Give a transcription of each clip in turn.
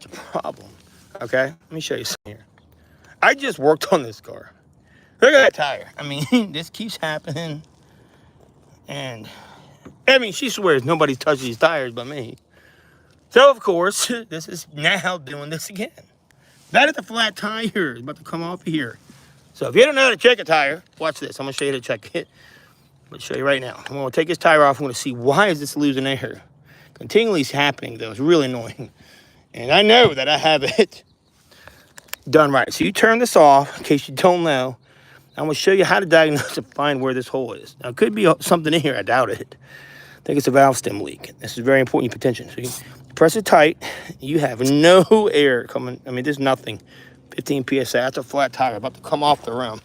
a problem. Okay, let me show you something here. I just worked on this car. Look at that tire. I mean, this keeps happening. And, I mean, she swears nobody touched these tires but me. So, of course, this is now doing this again. That is a flat tire. It's about to come off of here. So, if you don't know how to check a tire, watch this. I'm going to show you how to check it. I'm going to show you right now. I'm going to take this tire off. I'm going to see why is this losing air. Continually happening, though. It's really annoying. And I know that I have it done right. So, you turn this off, in case you don't know. I'm going to show you how to diagnose and find where this hole is. Now, it could be something in here. I doubt it. I think it's a valve stem leak. This is very important. You pay attention. So you press it tight. You have no air coming. I mean, there's nothing. 15 PSI. That's a flat tire about to come off the rim.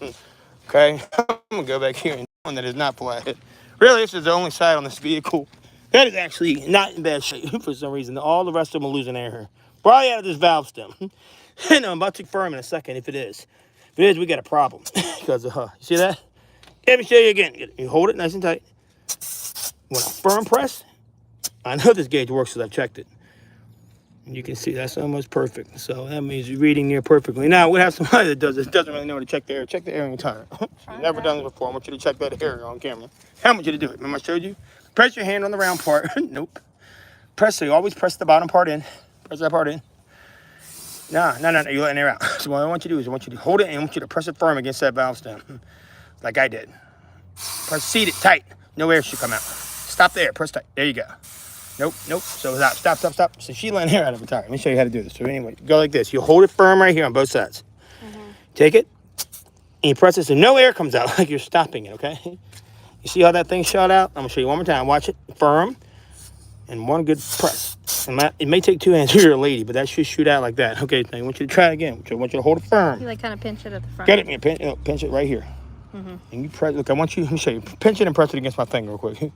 Okay? I'm going to go back here and one that is not flat. Really, this is the only side on this vehicle that is actually not in bad shape for some reason. All the rest of them are losing air here. Probably out of this valve stem. And I'm about to confirm in a second if it is. If it is, we got a problem. Because, you see that? Let me show you again. You hold it nice and tight. When I firm press, I know this gauge works because I've checked it. And you can see that's almost perfect. So that means you're reading near perfectly. Now, we have somebody that does this, doesn't really know how to check the air. Check the air in your tire. You've never done this before. I want you to check that air on camera. I want you to do it. Remember I showed you? Press your hand on the round part. Nope. Press it. You always press the bottom part in. Press that part in. No. You're letting air out. So what I want you to do is I want you to hold it and I want you to press it firm against that valve stem. Like I did. Press, seat it tight. No air should come out. Stop there. Press tight. There you go. Nope. So stop. So she letting air out of the tire. Let me show you how to do this. So anyway, go like this. You hold it firm right here on both sides. Take it, and you press it so no air comes out, like you're stopping it, okay? You see how that thing shot out? I'm going to show you one more time. Watch it. Firm, and one good press. It may take two hands if you're a lady, but that should shoot out like that. Okay, now I want you to try it again. I want you to hold it firm. You like kind of pinch it at the front. Get it? Pinch it right here. And you press, look, let me show you. Pinch it and press it against my finger real quick.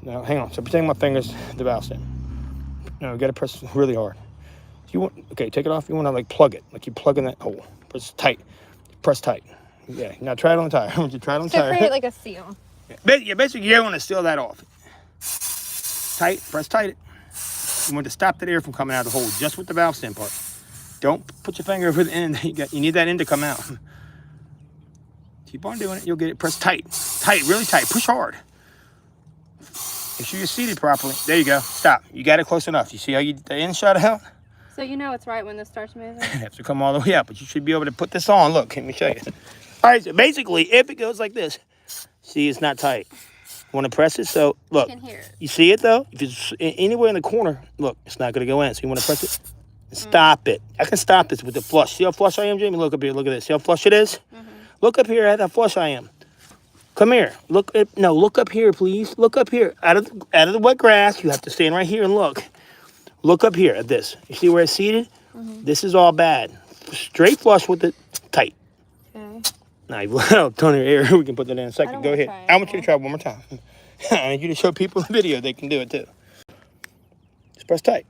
Now, hang on. So pretend my finger's the valve stem. No, you got to press really hard. Okay, take it off. You want to like plug it, like you plug in that hole. Press tight. Press tight. Yeah. Now try it on the tire. I want you to try it on the tire. Create like a seal. Yeah, basically you want to seal that off. Tight. Press tight. You want to stop that air from coming out of the hole, just with the valve stem part. Don't put your finger over the end. You need that end to come out. Keep on doing it. You'll get it. Press tight. Tight. Really tight. Push hard. Make sure you're seated properly. There you go. Stop. You got it close enough. You see how the end shot out? So you know it's right when this starts moving? It has to come all the way up, but you should be able to put this on. Look, let me show you. All right, so basically, if it goes like this, see, it's not tight. Want to press it? So, look. You can hear it. You see it, though? If it's anywhere in the corner, look, it's not going to go in. So you want to press it? Stop it. I can stop this with the flush. See how flush I am, Jamie? Look up here. Look at this. See how flush it is? Look up here at how flush I am. Come here. Look up here, please. Look up here. Out of the wet grass, you have to stand right here and look. Look up here at this. You see where it's seated? This is all bad. Straight flush with it tight. Okay. Now you've let out a ton of air. We can put that in a second. Go ahead. I want you to try one more time. I need you to show people the video. They can do it too. Just press tight.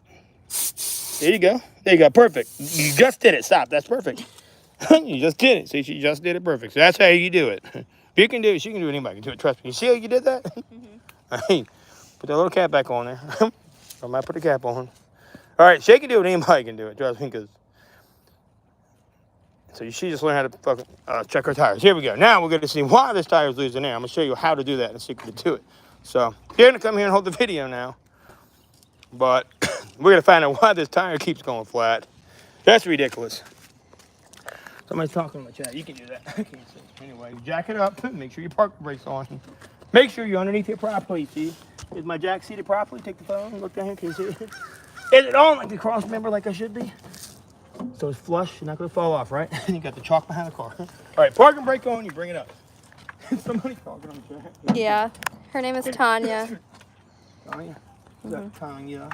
There you go. There you go. Perfect. You just did it. Stop. That's perfect. You just did it. See, she just did it perfect. So that's how you do it. If you can do it, she can do it. Anybody can do it. Trust me. You see how you did that? I mean, put that little cap back on there. I might put the cap on. All right, she can do it. Anybody can do it. Trust me, because so she just learned how to fucking check her tires. Here we go. Now we're going to see why this tire is losing air. I'm going to show you how to do that and a secret to do it. So you're going to come here and hold the video now. But we're going to find out why this tire keeps going flat. That's ridiculous. Somebody's talking in the chat. You can do that. I can't see. Anyway, jack it up. Make sure your park brake's on. Make sure you're underneath it properly. See? Is my jack seated properly? Take the phone. Look down here. Can you see it? Is it on like the cross member like I should be? So it's flush. You're not going to fall off, right? And you got the chalk behind the car. All right, park and brake on. You bring it up. Somebody's talking on the chat. Yeah. Her name is Tanya. Tanya? Is that Tanya?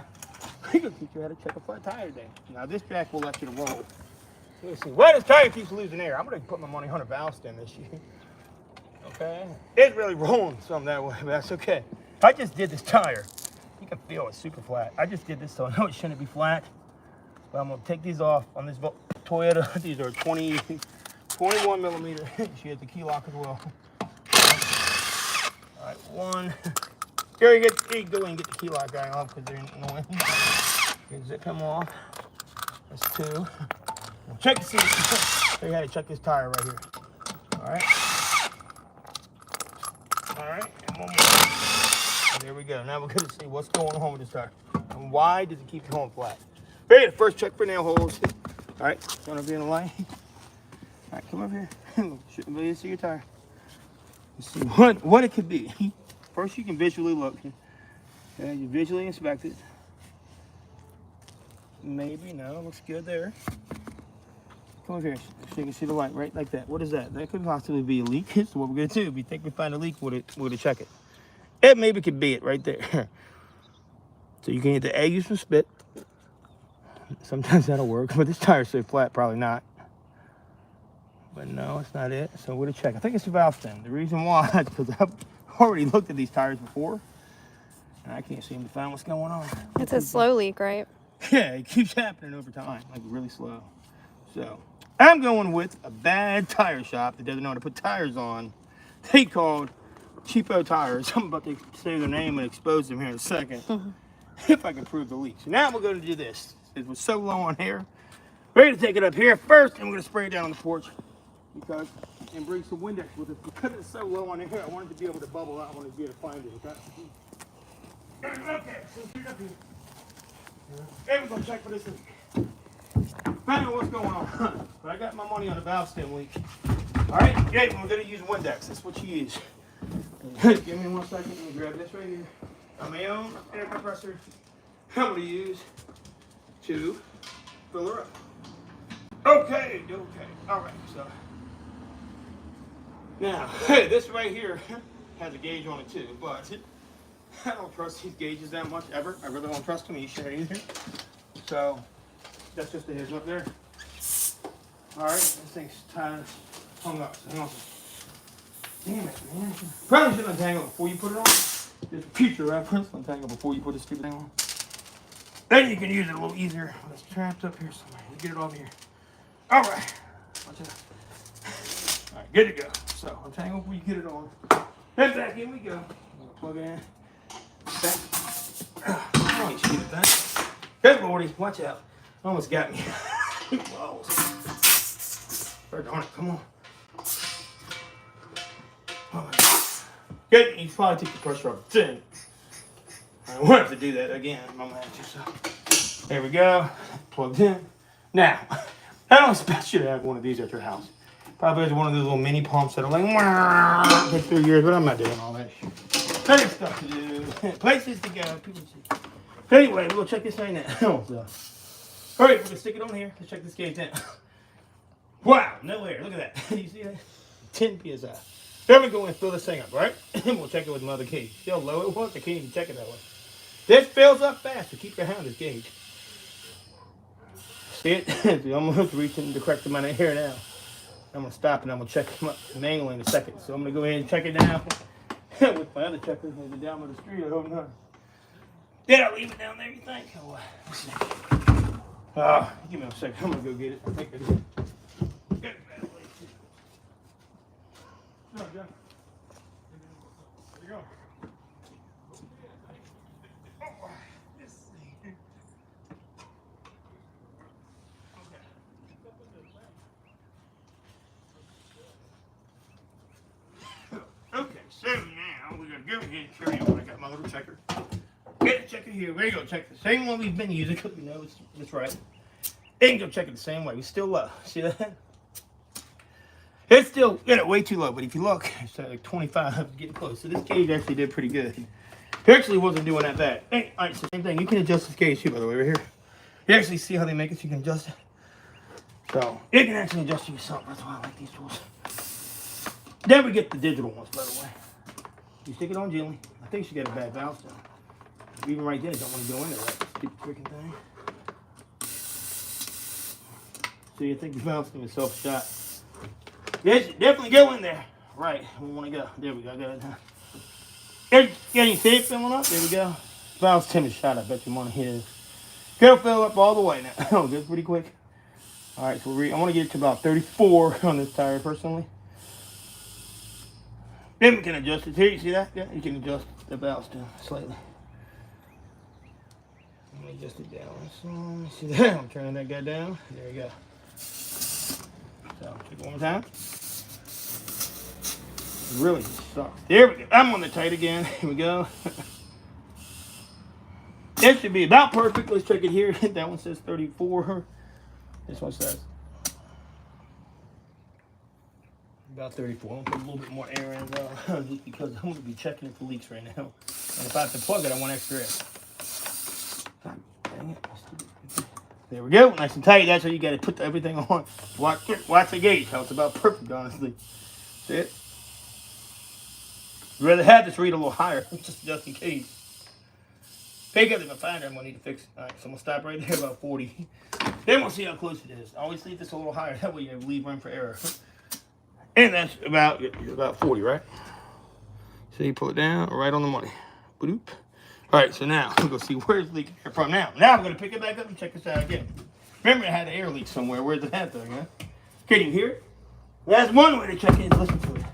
You can teach you how to check a flat tire today. Now this jack will let you to roll. Let's see. Why this tire keeps losing air? I'm going to put my money on a valve stem this year. Okay? It's really rolling some that way, but that's okay. I just did this tire. You can feel it's super flat. I just did this so I know it shouldn't be flat. But I'm going to take these off on this Toyota. These are 21 millimeter. She has the key lock as well. All right, one. Here you go and get the key lock guy off because they're annoying. Zip him off. That's 2. We'll check to see. Show you how to check this tire right here. All right. All right. And one more. There we go. Now we're going to see what's going on with this tire. And why does it keep going flat? Ready to first check for nail holes. All right. Going to be in the light. All right. Come over here. Shouldn't be able to see your tire. Let's see what it could be. First, you can visually look. Okay, you visually inspect it. Maybe, no, looks good there. Come over here so you can see the light right like that. What is that? That could possibly be a leak. So what we're gonna do, if we think we find a leak, we're gonna check it. It maybe could be it right there. So you can either A, use some spit. Sometimes that'll work, but this tire's so flat, probably not. But no, it's not it. So we're gonna check. I think it's the valve stem. The reason why is because I've already looked at these tires before, and I can't seem to find what's going on. It's a slow leak, right? Yeah, it keeps happening over time, like really slow. So I'm going with a bad tire shop that doesn't know how to put tires on. They called Cheapo Tires. I'm about to say their name and expose them here in a second. If I can prove the leak. So now we're going to do this. It was so low on here. Ready to take it up here first, and we're going to spray it down on the porch and bring some Windex with it. Because it's so low on here, I wanted to be able to bubble out. I wanted to be able to find it. Okay, so get up here. And we're going to check for this leak. Find out what's going on. But I got my money on the valve stem leak. All right, yeah, we're going to use Windex. That's what you use. Give me 1 second. Let me grab this right here. On my own air compressor, I'm going to use to fill her up. Okay. All right, so. Now, this right here has a gauge on it too, but I don't trust these gauges that much ever. I really don't trust them. You shouldn't either. So that's just a heads up there. All right, this thing's tied, hung up. So damn it, man! Probably should untangle it before you put it on. Just a future reference. Untangle before you put this stupid thing on. Then you can use it a little easier when it's trapped up here somewhere. You get it over here. All right. Watch out. All right, good to go. So untangle before you get it on. Then back in we go. Plug it in. Oh, you shoot it that. Good lordy, watch out. Almost got me. Whoa. Darn it, come on. Oh, good, you probably take the pressure off the tin. I won't have to do that again. I'm gonna have to, so. There we go. Plugged in. Now, I don't expect you to have one of these at your house. Probably has one of those little mini pumps that are like, take 3 years, but I'm not doing all that shit. Plenty of stuff to do. Places to go. People see. Anyway, we'll check this thing out. So, all right, we're gonna stick it on here. Let's check this gauge out. Wow, no air. Look at that. You see that? 10 psi. Then we go and fill this thing up, right? And we'll check it with another gauge. See how low it was? I can't even check it that way. This fills up fast, so keep your eye on this gauge. See it? I'm almost reaching the correct amount of air now. I'm gonna stop and I'm gonna check them up manually in a second. So I'm gonna go ahead and check it now with my other checker. Maybe down by the street. I hope not. Did I leave it down there? You think? Oh, let's see. Give me a second. I'm gonna go get it. I think I did. Get it back. No, John. There you go. Okay, so now we're gonna go ahead and carry on. I got my little checker. Get the checker here. We're gonna check the same one we've been using because we know it's right. And go check it the same way. We still low. See that? It's still way too low, but if you look, it's like 25, getting close. So this gauge actually did pretty good. It actually wasn't doing that bad. Hey, all right, so same thing. You can adjust this gauge too, by the way, right here. You actually see how they make it so you can adjust it. So you can actually adjust it yourself. That's why I like these tools. Then we get the digital ones, by the way. You stick it on gently. I think she got a bad valve stem. Even right then, it don't want to go in there, that stupid freaking thing. So you think the valve stem is self-shot. Yes, definitely go in there. Right, we want to go. There we go, got it now. Getting see it filling up? There we go. Valve stem is shot, I bet you money is. It'll fill up all the way now. Oh, goes pretty quick. All right, so I want to get it to about 34 on this tire, personally. Then we can adjust it here. You see that? Yeah, you can adjust the valve stem slightly. me adjust it down. So, let me see that. I'm turning that guy down. There you go. So, check it one more time. It really sucks. There we go. I'm on the tight again. Here we go. It should be about perfect. Let's check it here. That one says 34. This one says about 34. I'm gonna put a little bit more air in though, just because I'm gonna be checking it for leaks right now. And if I have to plug it, I want extra air. God dang it. There we go. Nice and tight. That's how you gotta put everything on. Watch the gauge. How it's about perfect, honestly. See it? I'd rather have this read a little higher, just in case. Pick up if I find it, I'm gonna need to fix it. Alright, so I'm gonna stop right there about 40. Then we'll see how close it is. Always leave this a little higher, that way you leave room for error. And that's about 40, right? So you pull it down right on the money. Boop. Alright, so now we're gonna see where's the leak from now. Now I'm gonna pick it back up and check this out again. Remember I had an air leak somewhere. Where's it at though, yeah? Can you hear it? That's one way to check it is listen to it.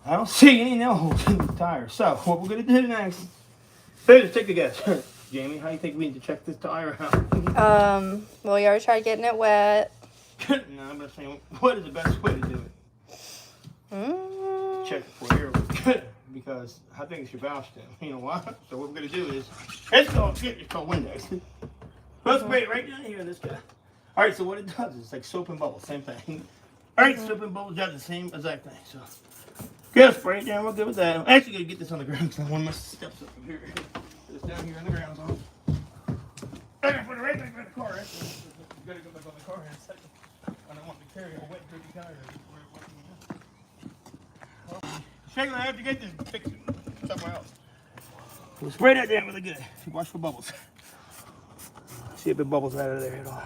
I don't see any nail holes in the tire. So what we're gonna do next. Let's take the guess. Jamie, how do you think we need to check this tire out? Well, you already tried getting it wet. No, I'm not saying what is the best way to do it. Check it for air because I think it's your valve stem. You know why? So what we're gonna do is it's called windows. Let's spray it right down here in this guy. All right. So what it does is it's like soap and bubbles, same thing. All right, soap and bubbles does the same exact thing. So good, spray it down. We're good with that. I'm actually gonna get this on the ground because I want my steps up from here. Put this down here on the ground zone. I'm gonna put it right back in the car. Right? You gotta go back on the car in a second. I don't want to carry a wet, dirty tire. Shayla, I have to get this fixed somewhere else. We'll spray that down really good. Watch for bubbles. See if it bubbles out of there at all.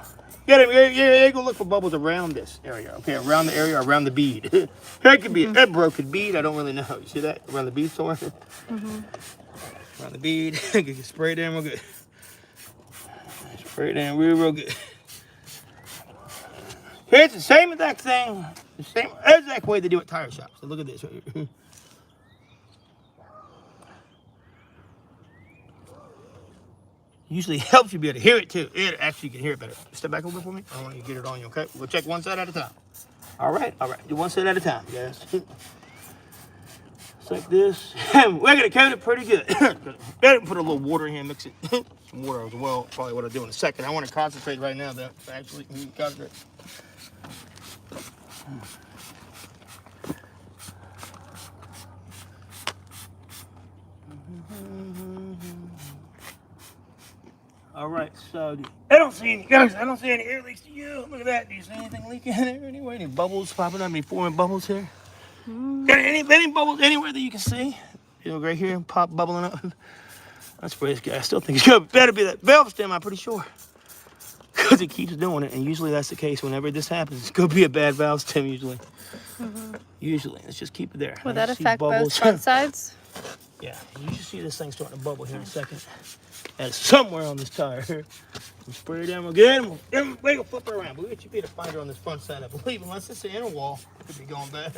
Get it. Yeah, go look for bubbles around this area. Okay, around the area, around the bead. That could be a broken bead. I don't really know. You see that around the bead somewhere? Around the bead. Get spray it down real good. Spray it down real good. Here's the same exact thing. The same exact way they do at tire shops. So look at this right here. Usually helps you be able to hear it too. It actually can hear it better. Step back a little bit for me. I want you to get it on you, okay? We'll check one side at a time. All right. Do one side at a time, guys. Just like this. We're gonna coat it pretty good. Better put a little water in here, mix it. Some water as well. Probably what I'll do in a second. I want to concentrate right now, though. Actually, concentrate. All right, so I don't see any air leaks to you. Look at that. Do you see anything leaking in there anywhere? Any bubbles popping up? Any forming bubbles here? Got any bubbles anywhere that you can see? You know, right here, pop bubbling up. That's for this guy. I still think it's good. Better be that valve stem, I'm pretty sure. Because it keeps doing it, and usually that's the case. Whenever this happens, it's going to be a bad valve stem usually. Usually. Let's just keep it there. Would that affect both front sides? Yeah. You should see this thing starting to bubble here in a second. And it's somewhere on this tire. We'll spray it down real good, and we'll flip it around. But we should be able to find her on this front side, I believe, unless it's the inner wall. It could be going bad.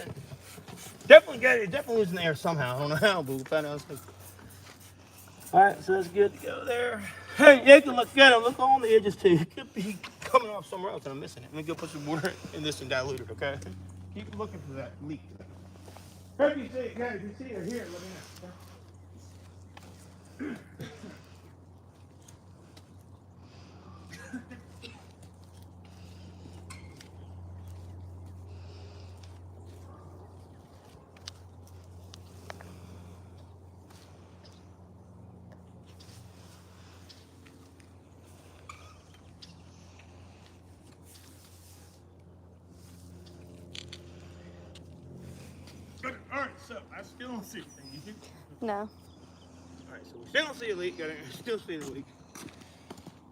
Definitely losing the air somehow. I don't know how, but we'll find out. All right, so that's good to go there. Hey, you can look at it. Look on the edges too. It could be coming off somewhere else, and I'm missing it. Let me go put some water in this and dilute it, okay? Keep looking for that leak. If you see it, guys, if you see it or hear it, let me know. Okay? All right, so I still don't see anything. You do? No. All right, so we still don't see a leak. Still see the leak.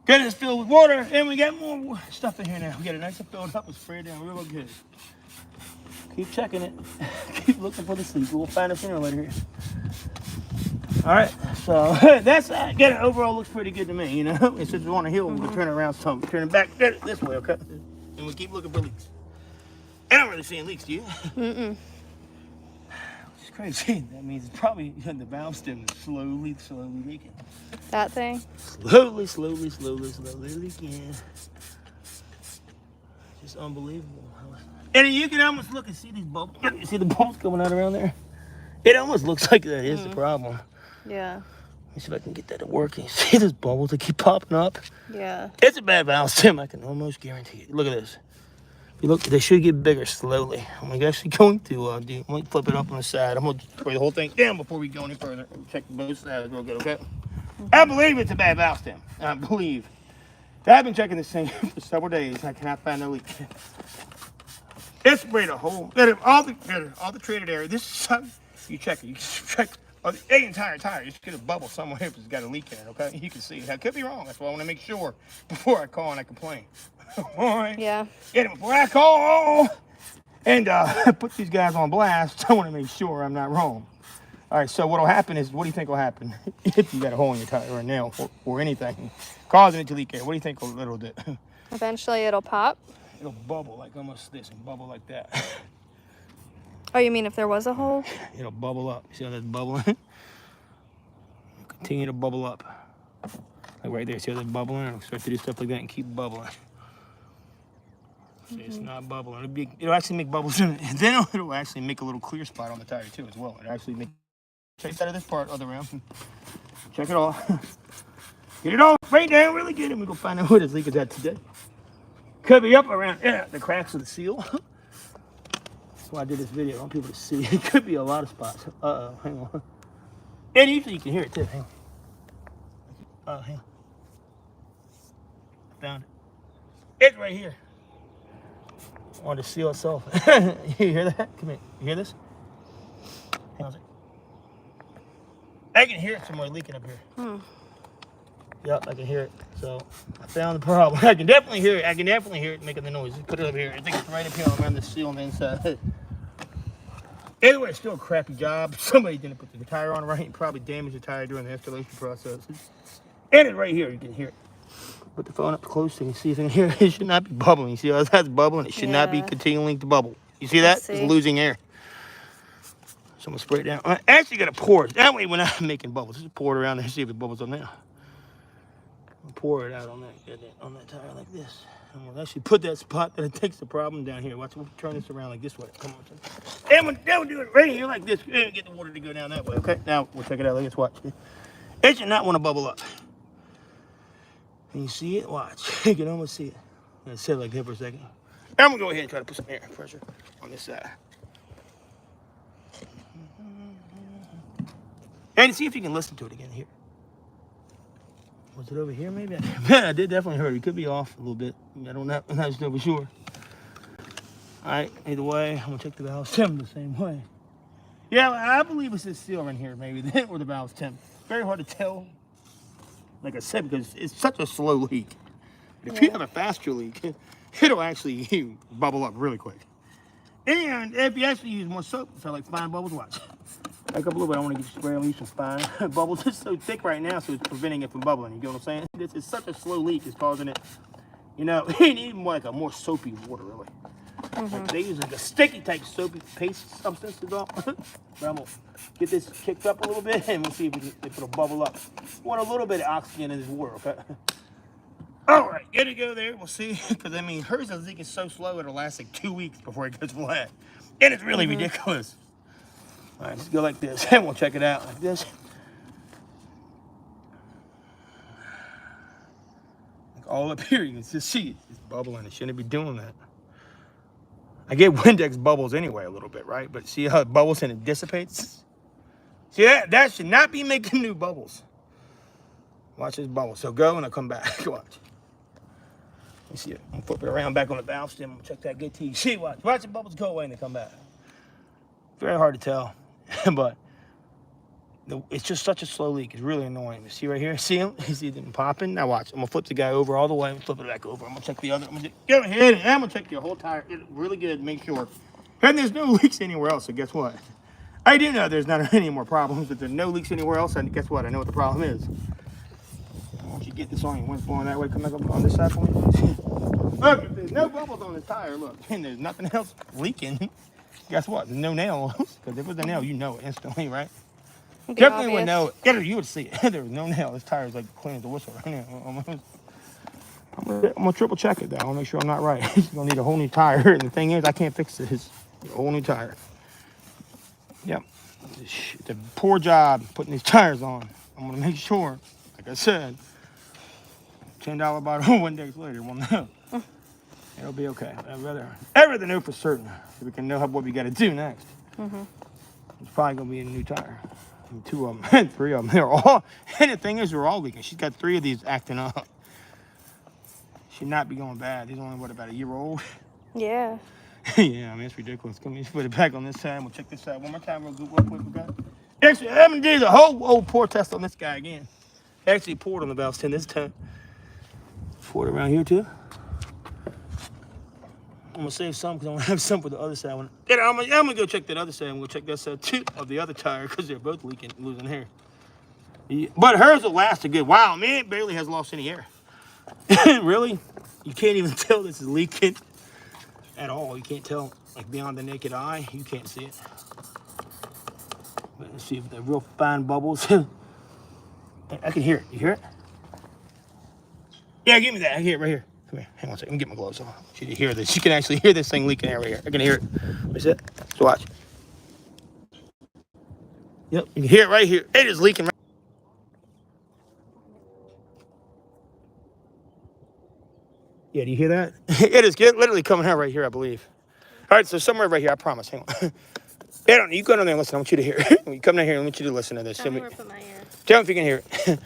Got it filled with water, and we got more stuff in here now. We got it nice and filled up and sprayed down real good. Keep checking it. Keep looking for the leak. We'll find it sooner or later here. All right, so that's that. Get it. Overall, looks pretty good to me. You know, it's just on a hill. We'll turn it around some, turn it back this way, okay? And we keep looking for leaks. I don't really see any leaks, do you? crazy. That means it's probably the valve stem is slowly leaking. That thing? Slowly leaking. Just unbelievable. And you can almost look and see these bubbles. You see the bubbles coming out around there? It almost looks like that is the problem. Yeah. Let me see if I can get that to work. You see those bubbles that keep popping up? Yeah. It's a bad valve stem, I can almost guarantee it. Look at this. You look, they should get bigger slowly. I'm actually going to I'm going to flip it up on the side. I'm going to spray the whole thing down before we go any further. Check both sides real good, okay? I believe it's a bad valve stem. I believe. I've been checking this thing for several days. I cannot find no leak. It's sprayed a hole. All the treated area. This is something you check it. You check the entire tire. You just get a bubble somewhere if it's got a leak in it, okay? You can see it. I could be wrong. That's why I want to make sure before I call and I complain. All right? Yeah. Get it before I call and put these guys on blast. I want to make sure I'm not wrong. All right, so what'll happen is, what do you think will happen if you got a hole in your tire or a nail or anything causing it to leak air? What do you think it'll do? Eventually it'll pop. It'll bubble like almost this and bubble like that. Oh, you mean if there was a hole? It'll bubble up. See how that's bubbling? It'll continue to bubble up. Like right there, see how that's bubbling? It'll start to do stuff like that and keep bubbling. See, it's not bubbling. It'll actually make bubbles in it. And then it'll actually make a little clear spot on the tire too as well. It'll actually make, check out of this part, other round. Check it all. Get it all straight down really good and we're gonna find out where this leak is at today. Could be up around the cracks of the seal. That's why I did this video. I want people to see. It could be a lot of spots. Uh-oh, hang on. And usually you can hear it too. Hang on. Hang on. I found it. It's right here. On the seal itself. You hear that? Come here. You hear this? Hang on a second. I can hear it somewhere leaking up here. Yep, I can hear it. So I found the problem. I can definitely hear it. I can definitely hear it making the noise. Just put it up here. I think it's right up here around the seal on the inside. Anyway, it's still a crappy job. Somebody didn't put the tire on right and probably damaged the tire during the installation process. And it's right here. You can hear it. Put the phone up close so you can see if you can hear it. It should not be bubbling. You see how that's bubbling? It should not be continuing to bubble. You see that? It's losing air. So I'm going to spray it down. I'm actually going to pour it. That way when I'm making bubbles, just pour it around there and see if it bubbles on there. Pour it out on that tire like this. I'm gonna actually put that spot that it takes the problem down here. Watch, we'll turn this around like this way. Come on. And we'll do it right here like this. And get the water to go down that way, okay? Now, we'll check it out. Let's watch. It should not want to bubble up. Can you see it? Watch. You can almost see it. I'm gonna sit like that for a second. I'm gonna go ahead and try to put some air pressure on this side. And see if you can listen to it again here. Was it over here maybe? I did definitely hear it. It could be off a little bit. I don't know. I'm not just for sure. All right, either way, I'm gonna check the valve stem the same way. Yeah, I believe it's this seal in here maybe, or the valve stem. Very hard to tell, like I said, because it's such a slow leak. But if you have a faster leak, it'll actually bubble up really quick. And if you actually use more soap, so like fine bubbles, watch. Back up a little bit. I want to get spray and leave some fine bubbles. It's so thick right now, so it's preventing it from bubbling. You get what I'm saying? This is such a slow leak. It's causing it, you know, it needs more like a more soapy water, really. Like they use like a sticky type soapy paste substance is all. But I'm going to get this kicked up a little bit and we'll see if it'll bubble up. We want a little bit of oxygen in this water, okay? All right, good to go there. We'll see. Because, I mean, hers is leaking so slow, it'll last like 2 weeks before it gets flat. And it's really ridiculous. All right, let's go like this, and we'll check it out like this. Like all up here, you can just see it. It's bubbling. It shouldn't be doing that. I get Windex bubbles anyway a little bit, right? But see how it bubbles and it dissipates? See, that should not be making new bubbles. Watch this bubble. So go, and I'll come back. Watch. You see it? I'm flip it around back on the valve stem. Check that good T. See, watch. Watch the bubbles go away and they come back. Very hard to tell. But it's just such a slow leak. It's really annoying. You see right here? See him? You see them popping? Now watch. I'm going to flip the guy over all the way. I'm going to flip it back over. I'm going to check the other. I'm going to go ahead and I'm going to check your whole tire. It's really good to make sure. And there's no leaks anywhere else. So guess what? I do know there's not any more problems. If there's no leaks anywhere else, and guess what? I know what the problem is. Once you get this on, your wind's blowing that way. Come back up on this side for me. Look, if there's no bubbles on this tire, look, and there's nothing else leaking. guess what? There's no nail. Because if it was a nail, you know it instantly, right? It'd be Definitely would obvious. know it. Yeah, you would see it. There was no nail. This tire's like clean as a whistle right now. Almost. I'm gonna triple check it though. I wanna make sure I'm not right. He's gonna need a whole new tire. And the thing is, I can't fix this. A whole new tire. Yep. It's a poor job putting these tires on. I'm gonna make sure, like I said, $10 bottle 1 day later, we'll know. It'll be okay. I'd rather know for certain so we can know what we gotta do next. It's probably gonna be a new tire. And 2 of them, and 3 of them. They're all, and the thing is, they're all leaking. She's got 3 of these acting up. Should not be going bad. These are only, what, about a year old? Yeah. Yeah, I mean, it's ridiculous. Come on, put it back on this side. We'll check this side one more time real quick. We got. Actually, I'm gonna do the whole pour test on this guy again. Actually poured on the valve tin this time. Poured around here too. I'm gonna save some because I'm gonna have some for the other side. I'm gonna go check that other side. I'm gonna check that side too of the other tire because they're both leaking, losing air. Yeah, but hers will last a good while. Man, it barely has lost any air. Really? You can't even tell this is leaking at all. You can't tell, like beyond the naked eye. You can't see it. But let's see if they're real fine bubbles. I can hear it. You hear it? Yeah, give me that. I hear it right here. Come here. Hang on a second. Let me get my gloves on. You can hear this. You can actually hear this thing leaking air right here. I can hear it. Is it? So watch. Yep, you can hear it right here. It is leaking. Yeah, do you hear that? It is literally coming out right here, I believe. All right, so somewhere right here, I promise. Hang on. Yeah, you go down there and listen. I want you to hear it. When you come down here, I want you to listen to this. Tell me where to put my ear. Tell me if you can hear it.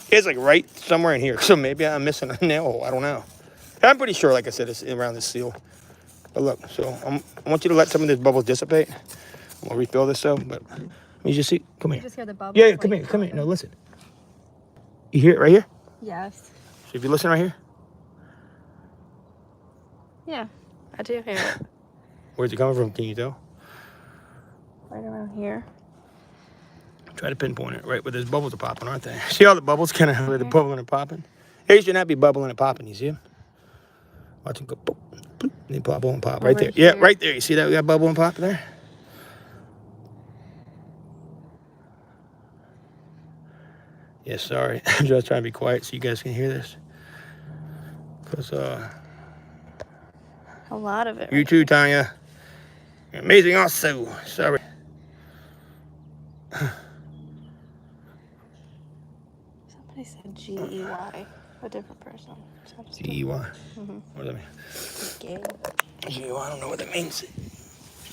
It's like right somewhere in here. So maybe I'm missing a nail hole. I don't know. I'm pretty sure, like I said, it's around this seal. But look, so I want you to let some of these bubbles dissipate. I'm going to refill this up, but let me just see. Come here. You just hear the bubbles? Yeah, come here. Come here. No, listen. You hear it right here? Yes. So if you listen right here. Yeah, I do hear it. Where's it coming from? Can you tell? Right around here. Try to pinpoint it right where those bubbles are popping, aren't they? See all the bubbles kind of where they're bubbling and popping? They should not be bubbling and popping, you see them? Watch them go boop, boop, they bubble and pop right there. Here. Yeah, right there. You see that? We got bubble and pop there? Yeah, sorry. I'm just trying to be quiet so you guys can hear this. Because, A lot of it. you too, Tanya. You're amazing also. Sorry. Somebody said G-E-Y. A different person. G-E-Y. What does that mean? Gay. G-E-Y, I don't know what that means.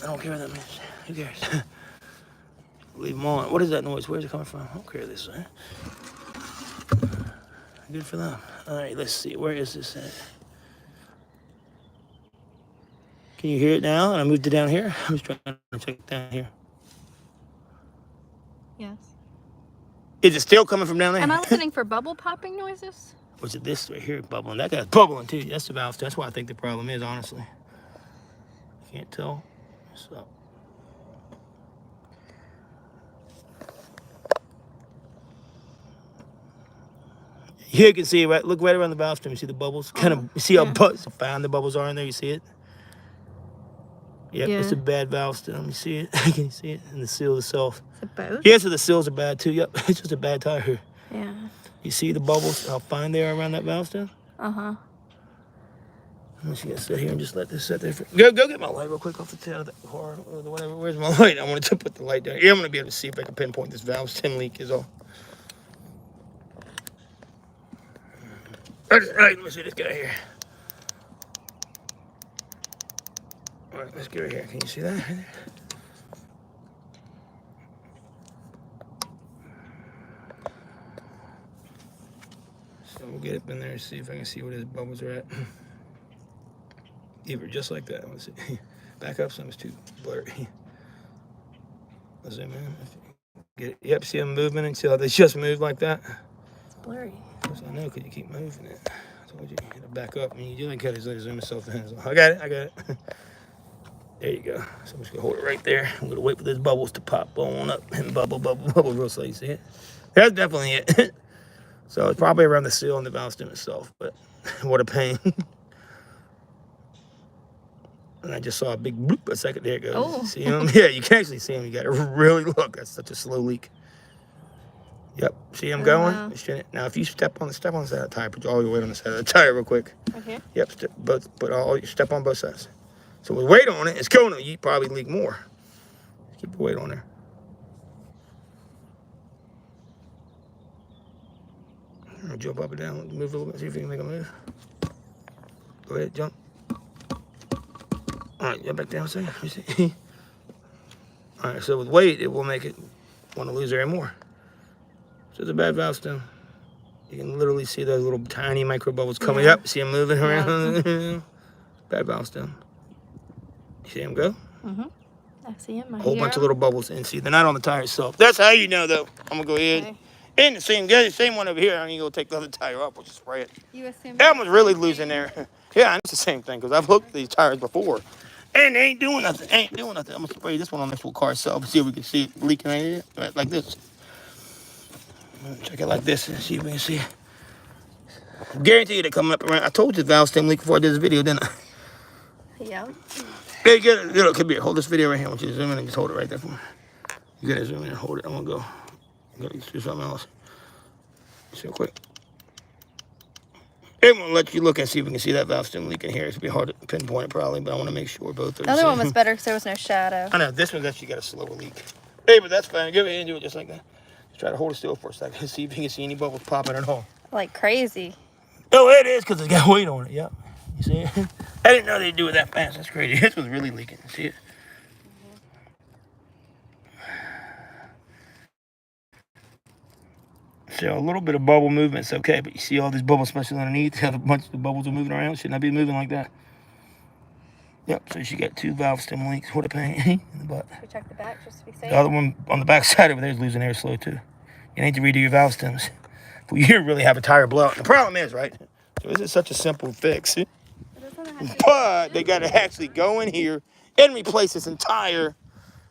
I don't care what that means. Who cares? Leave them on. What is that noise? Where's it coming from? I don't care this. Good for them. All right, let's see. Where is this at? Can you hear it now? And I moved it down here. I'm just trying to check it down here. Yes. Is it still coming from down there? Am I listening for bubble popping noises? Was it this right here bubbling? That guy's bubbling too. That's the valve. That's what I think the problem is, honestly. Can't tell. So. Here you can see, right? Look right around the valve stem. You see the bubbles? You see how fine the bubbles are in there? You see it? Yep, it's a bad valve stem. You see it? Can you see it? And the seal itself. Is it both? Yeah, so the seals are bad too. Yep, it's just a bad tire. Yeah. You see the bubbles, how fine they are around that valve stem? Uh-huh. I'm just gonna sit here and just let this sit there. Go get my light real quick off the tail of that car or whatever. Where's my light? I wanted to put the light down. Yeah, I'm gonna be able to see if I can pinpoint this valve stem leak is all. All right, let me see this guy here. All right, let's get right here. Can you see that? Right there? So we'll get up in there and see if I can see where those bubbles are at. Either just like that. Let's see. Back up some, it's too blurry. Let's zoom in. Get it. Yep, see them moving and see how they just move like that? It's blurry. Yes, I know, because you keep moving it. I told you, you gotta back up. I mean, you didn't let it zoom itself in. So I got it. There you go. So I'm just gonna hold it right there. I'm gonna wait for those bubbles to pop on up and bubble real slow. You see it? That's definitely it. So it's probably around the seal and the valve stem itself, but what a pain. And I just saw a big bloop a second. There it goes. Oh. See him? Yeah, you can actually see him. You got to really look. That's such a slow leak. Yep. See him going? Wow. Now, if you step on the side of the tire, put all your weight on the side of the tire real quick. Right here? Yep. Step on both sides. So with weight on it, it's going to, you probably leak more. Keep the weight on there. I'll jump up and down, move a little bit, see if you can make a move. Go ahead, jump. All right, jump back down, see? You see? All right, so with weight, it will make it want to lose air more. So it's a bad valve stem. You can literally see those little tiny micro bubbles coming up. See them moving around? Yeah. Bad valve stem. You see them go? Mm-hmm. I see him. A whole bunch of little bubbles. And see, they're not on the tire itself. That's how you know, though. I'm going to go ahead. Okay. And the same one over here. I'm going to go take the other tire off. We'll just spray it. You assume That one's really losing there. Yeah, it's the same thing because I've hooked these tires before. And they ain't doing nothing. I'm going to spray this one on this full car itself. See if we can see it leaking right here. Right, like this. Check it like this and see if we can see it. I guarantee you they're coming up around. I told you the valve stem leak before I did this video, didn't I? Yeah. Hey, get it. Look, come here. Hold this video right here. I want you to zoom in and just hold it right there for me. You gotta zoom in and hold it. I'm gonna go. I'm gonna do something else. Just real quick. I'm gonna let you look and see if we can see that valve stem leaking here. It's gonna be hard to pinpoint it probably, but I want to make sure both are The other one was better because there was no shadow. I know this one's actually got a slower leak. Hey, but that's fine. Give it and do it just like that. Just try to hold it still for a second. See if you can see any bubbles popping at all. Like crazy. Oh, it is because it's got weight on it. Yep. You see it? I didn't know they'd do it that fast. That's crazy. This was really leaking. See it? So a little bit of bubble movement's okay, but you see all these bubbles, especially underneath, how a bunch of the bubbles are moving around. Should not be moving like that. Yep, so she got 2 valve stem leaks. What a pain in the butt. Should we check the back just to be safe? The other one on the back side over there is losing air slow too. You need to redo your valve stems. Well, you really have a tire blowout. The problem is, right? So this is such a simple fix. But they got to actually go in here and replace this entire,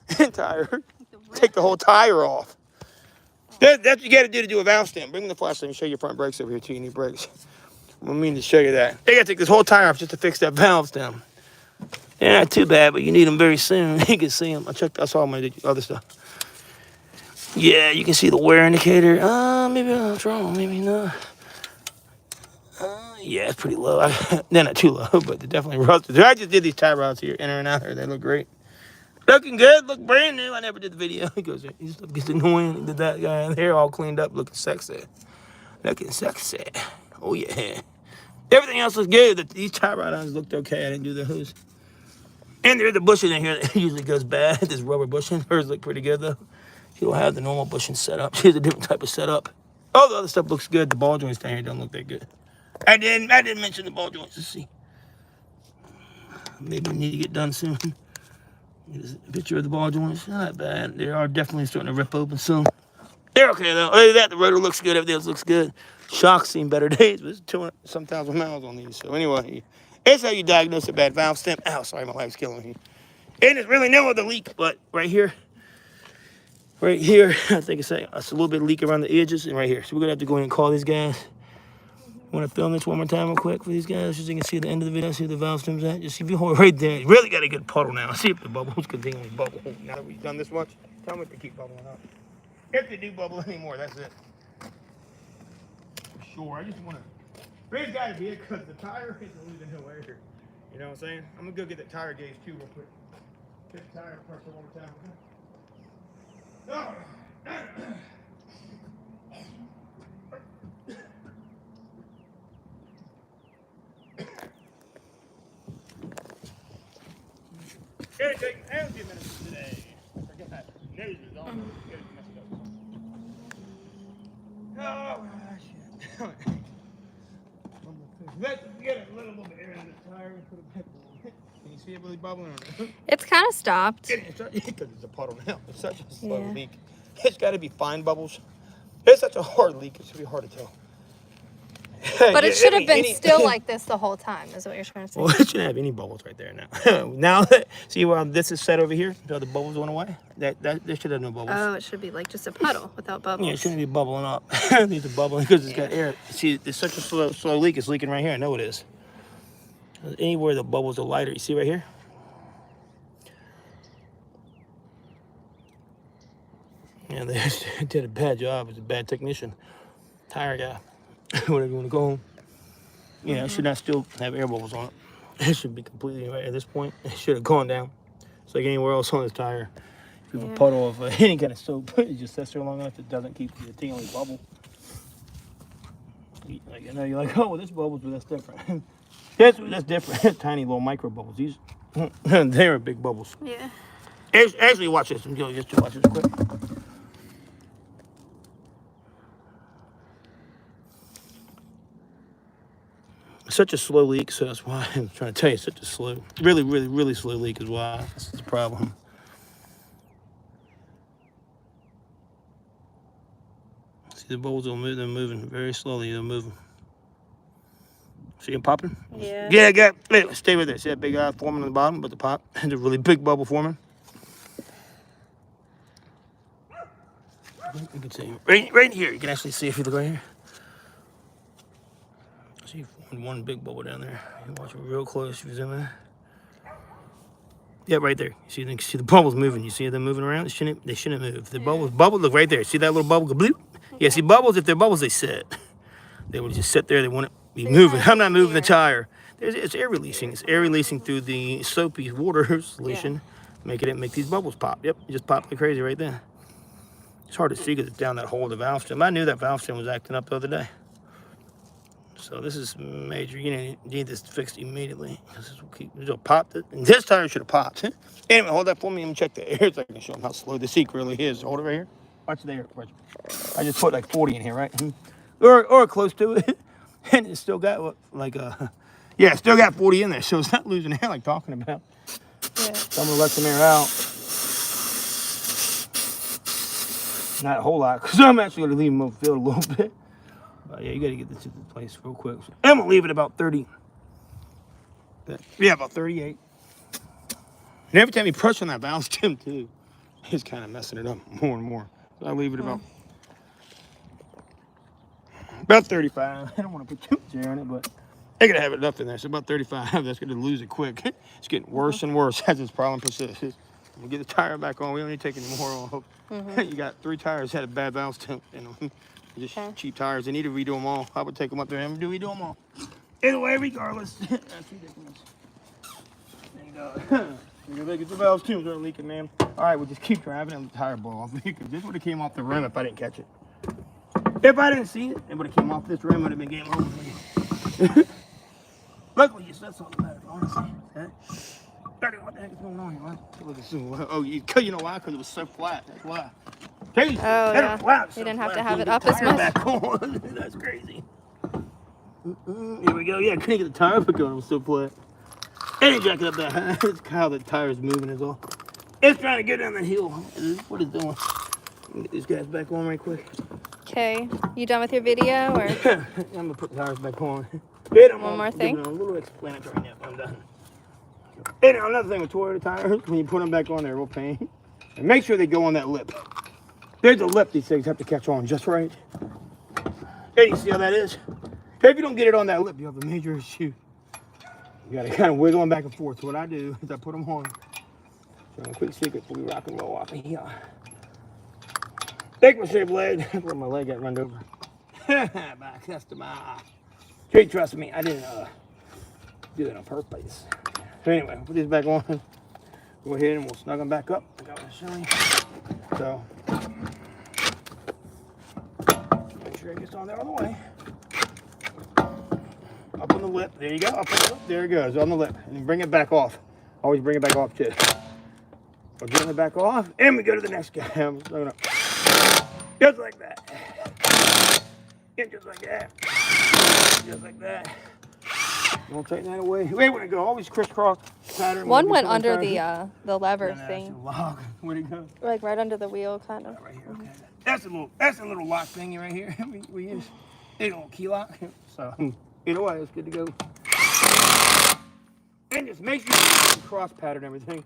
take the whole tire off. That's what you got to do a valve stem. Bring the flashlight and show your front brakes over here too. You need brakes. I mean to show you that. They got to take this whole tire off just to fix that valve stem. They're not too bad, but you need them very soon. You can see them. I saw my other stuff. Yeah, you can see the wear indicator. Maybe that's wrong. Maybe not. Yeah, it's pretty low. They're not too low, but they're definitely rusted. I just did these tie rods here, in and out here. They look great. Looking good. Look brand new. I never did the video. He goes, this stuff gets annoying. He did that guy in there all cleaned up, looking sexy. Looking sexy. Oh, yeah. Everything else looks good. These tie rod ends looked okay. I didn't do the hose. And there's the bushing in here that usually goes bad. This rubber bushing. Hers look pretty good, though. She don't have the normal bushing setup. She has a different type of setup. All the other stuff looks good. The ball joints down here don't look that good. I didn't mention the ball joints. Let's see. Maybe we need to get done soon. Here's a picture of the ball joints. Not bad. They are definitely starting to rip open soon. They're okay, though. Other than that, the rotor looks good. Everything else looks good. Shock's seen better days, but it's 200-some thousand miles on these. So anyway, it's how you diagnose a bad valve stem. Ow, sorry, my wife's killing me. And there's really no other leak, but right here, I think it's a little bit of leak around the edges and right here. So we're going to have to go in and call these guys. Want to film this one more time real quick for these guys, so you can see the end of the video, see where the valve stem's at. Just see if you hold it right there. You really got a good puddle now. See if the bubbles continue to bubble. Now that we've done this much, tell me if they keep bubbling up. If they do bubble anymore, that's it. For sure. I just want to. There's got to be it because the tire isn't losing no air. You know what I'm saying? I'm going to go get that tire gauge too real quick. Get the tire pressure one more time. Oh. It'll take a few minutes today. Forget that. News is on. Get it messed up. Oh, shit. Let's get a little bit of air in the tire and put it back on. Can you see it really bubbling on it? It's kind of stopped. Because it's a puddle now. It's such a slow Yeah. leak. It's got to be fine bubbles. It's such a hard leak. It should be hard to tell. But it should have been still like this the whole time, is what you're trying to say. Well, it shouldn't have any bubbles right there now. Now, see where this is set over here? So the bubbles went away? There should have no bubbles. Oh, it should be like just a puddle without bubbles. Yeah, it shouldn't be bubbling up. It needs to bubble because it's got air. See, it's such a slow leak. It's leaking right here. I know it is. Anywhere the bubbles are lighter, you see right here? Yeah, they did a bad job. It's a bad technician, tire guy, whatever you want to call him. Yeah, it should not still have air bubbles on it. It should be completely right at this point. It should have gone down. It's like anywhere else on this tire. If you have a puddle of any kind of soap, it just sits there long enough, it doesn't keep the tingly bubble. Like, I know you're like, oh, well, this bubbles, but that's different. That's different. Tiny little micro bubbles. These, they're big bubbles. Yeah. Actually, watch this. Just watch this quick. Such a slow leak, so that's why I'm trying to tell you. Such a slow, really slow leak is why. That's the problem. See the bubbles will move. They're moving very slowly. They're moving. See them popping? Yeah. Yeah. Wait, stay with it. See that big eye forming on the bottom, but the pop and a really big bubble forming. You can see right here. You can actually see if you look right here. See one big bubble down there. You watch it real close. If you zoom in. Yeah, right there. You see the bubbles moving. You see them moving around. They shouldn't move. The bubbles look right there. See that little bubble go bloop? Yeah. See bubbles. If they're bubbles, they sit. They would just sit there. They wouldn't be moving. I'm not moving the tire. It's air releasing. It's air releasing through the soapy water solution, making it make these bubbles pop. Yep, it just popped like crazy right there. It's hard to see because it's down that hole of the valve stem. I knew that valve stem was acting up the other day. So this is major. You need this fixed immediately. It'll pop. And this tire should have popped. Anyway, hold that for me and check the air so I can show them how slow the seat really is. Hold it right here. Watch the air. I just put like 40 in here, right? Or close to it. And it's still got yeah, still got 40 in there. So it's not losing air like talking about. Yeah. So I'm going to let some air out. Not a whole lot, because I'm actually going to leave them on the field a little bit. But yeah, you got to get this into place real quick. So I'm going to leave it about 30. Yeah, about 38. And every time you push on that valve stem, too, it's kind of messing it up more and more. So I'll leave it about 35. I don't want to put too much air on it, but I got to have it enough in there. So about 35. That's going to lose it quick. It's getting worse and worse as this problem persists. We'll get the tire back on. We don't need to take any more off. You got 3 tires had a bad valve stem in them. Just cheap tires. They need to redo them all. I would take them up there and redo them all. Either way, regardless. That's ridiculous. And look at the valve stems are leaking, man. All right, we'll just keep driving and the tire blow off. Because this would have came off the rim if I didn't catch it. If I didn't see it, it would have came off this rim. Would have been game over for me. Luckily, you said something about it, honestly. What the heck is going on here, man? Look at this. Oh, you know why? Because it was so flat. That's why. Crazy. Yeah. You didn't have to have it up as much. Back on. That's crazy. Here we go. Yeah, I couldn't get the tire back on. It was so flat. And jack it up that high. It's how the tire's moving is all. It's trying to get down the hill. What it's doing. Get these guys back on right quick. Okay. You done with your video, or? I'm going to put the tires back on. One more thing? A little explanatory now. I'm done. And another thing with Toyota tires, when you put them back on, they're real pain. And make sure they go on that lip. There's a lip these things have to catch on just right. And you see how that is? If you don't get it on that lip, you have a major issue. You gotta kind of wiggle them back and forth. So what I do is I put them on. So a quick secret before we rock and roll off of here. Take my shape leg. Where my leg got run over. My customer. Hey, trust me, I didn't do that on purpose. So anyway, put these back on. Go ahead and we'll snug them back up. I got to show you. So, make sure it gets on there all the way. Up on the lip. There you go. Up on the lip. There it goes. On the lip. And then bring it back off. Always bring it back off too. We'll get it back off. And we go to the next guy. I'm just snug it up. Just like that. And just like that. Just like that. Don't take that away. Wait, where it go? Always crisscross pattern. One went under the lever thing. Where'd it go? Like right under the wheel, kind of. Right here. Okay. That's a little lock thingy right here. we use a little key lock. So either way, it's good to go. And just make sure you cross pattern everything.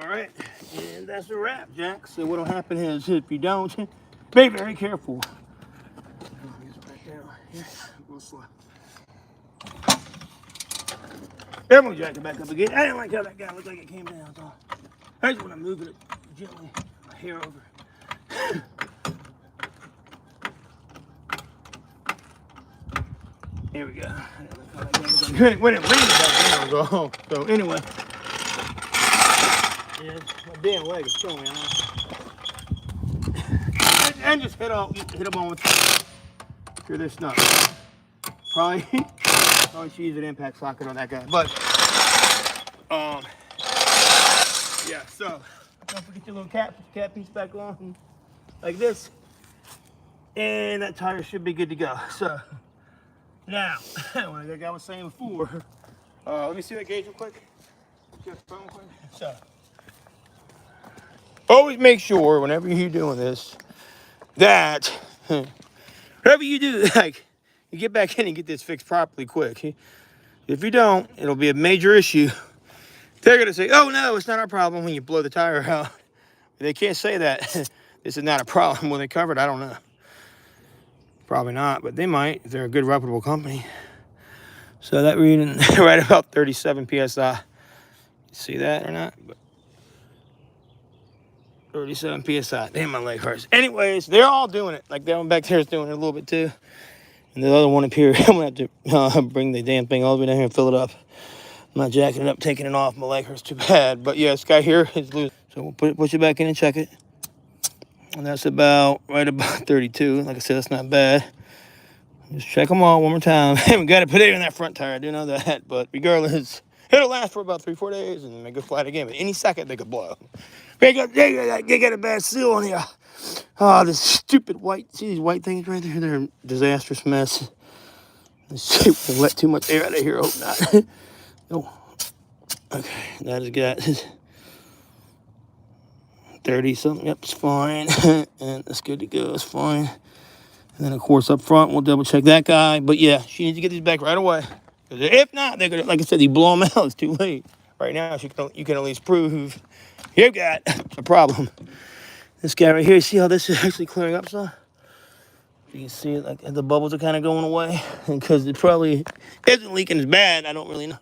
All right, And that's a wrap, Jack. So what'll happen is if you don't, be very careful. Everyone jack it back up again. I didn't like how that guy looked like it came down. So I just want to move it gently, a hair over. Here we go. When it rained back down, so anyway. Yeah, my damn leg is killing me. And just hit them on with through this nut. Probably should use an impact socket on that guy. But yeah, so don't forget your little cat piece back on like this. And that tire should be good to go. So now, like I was saying before, let me see that gauge real quick. So always make sure whenever you're doing this that whatever you do, like you get back in and get this fixed properly quick. If you don't, it'll be a major issue. They're gonna say, "Oh no, it's not our problem" when you blow the tire out. They can't say that. This is not a problem. Will they cover it? I don't know. Probably not, but they might if they're a good reputable company. So that reading right about 37 psi. See that or not? But 37 psi. Damn, my leg hurts. Anyways, they're all doing it. Like that one back there is doing it a little bit too. And the other one up here, I'm gonna have to bring the damn thing all the way down here and fill it up. I'm not jacking it up, taking it off. My leg hurts too bad. But yeah, this guy here is loose. So we'll push it back in and check it. And that's right about 32. Like I said, that's not bad. Just check them all one more time. We got to put it in that front tire. I do know that. But regardless, it'll last for about 3-4 days and they go flat again. But any second, they could blow. They got a bad seal on here. Oh, this stupid white. See these white things right there? They're a disastrous mess. Let's let too much air out of here. I hope not. Oh. Okay, that has got 30 something. Yep, it's fine. And that's good to go. It's fine. And then, of course, up front, we'll double check that guy. But yeah, she needs to get these back right away. If not, they're gonna, like I said, you blow them out. It's too late. Right now, you can at least prove you've got a problem. This guy right here, see how this is actually clearing up some? You can see it, like the bubbles are kind of going away. Because it probably isn't leaking as bad. I don't really know.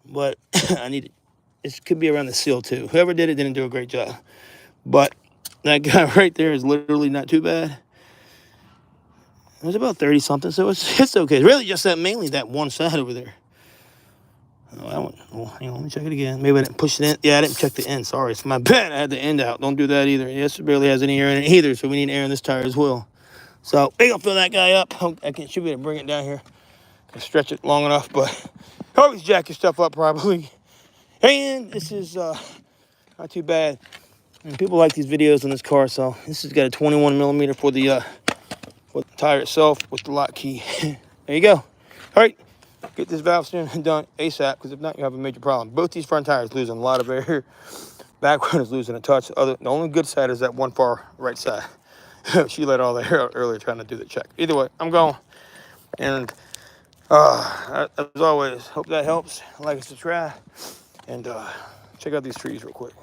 But I need it. This could be around the seal too. Whoever did it didn't do a great job. But that guy right there is literally not too bad. It was about 30 something, so it's okay. It's really just mainly that one side over there. Oh, that one. Oh, hang on, let me check it again. Maybe I didn't push it in. Yeah, I didn't check the end. Sorry, it's my bad. I had the end out. Don't do that either. Yes, it barely has any air in it either, so we need air in this tire as well. So we're gonna fill that guy up. Should be able to bring it down here. Can stretch it long enough, but always jack your stuff up properly. And this is not too bad. And people like these videos on this car, so this has got a 21 millimeter for the tire itself with the lock key. There you go. All right, get this valve steering done ASAP, because if not, you have a major problem. Both these front tires losing a lot of air. Back one is losing a touch. The only good side is that one far right side. She let all the air out earlier trying to do the check. Either way, I'm going. And as always, hope that helps. Like and subscribe. And check out these trees real quick.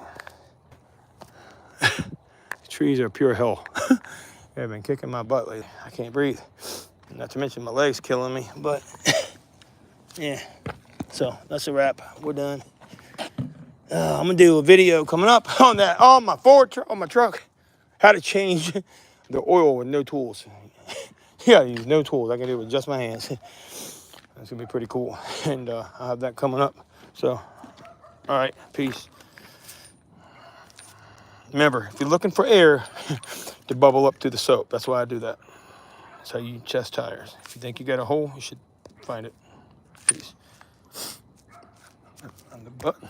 These trees are pure hell. They've been kicking my butt lately. I can't breathe. Not to mention my legs killing me. But yeah, so that's a wrap. We're done. I'm gonna do a video coming up on that on my on my truck. How to change the oil with no tools. You gotta use no tools. I can do it with just my hands. That's gonna be pretty cool. And I'll have that coming up. So, all right, peace. Remember, if you're looking for air to bubble up to the soap, that's why I do that. That's how you chest tires. If you think you got a hole, you should find it. Peace. On the button.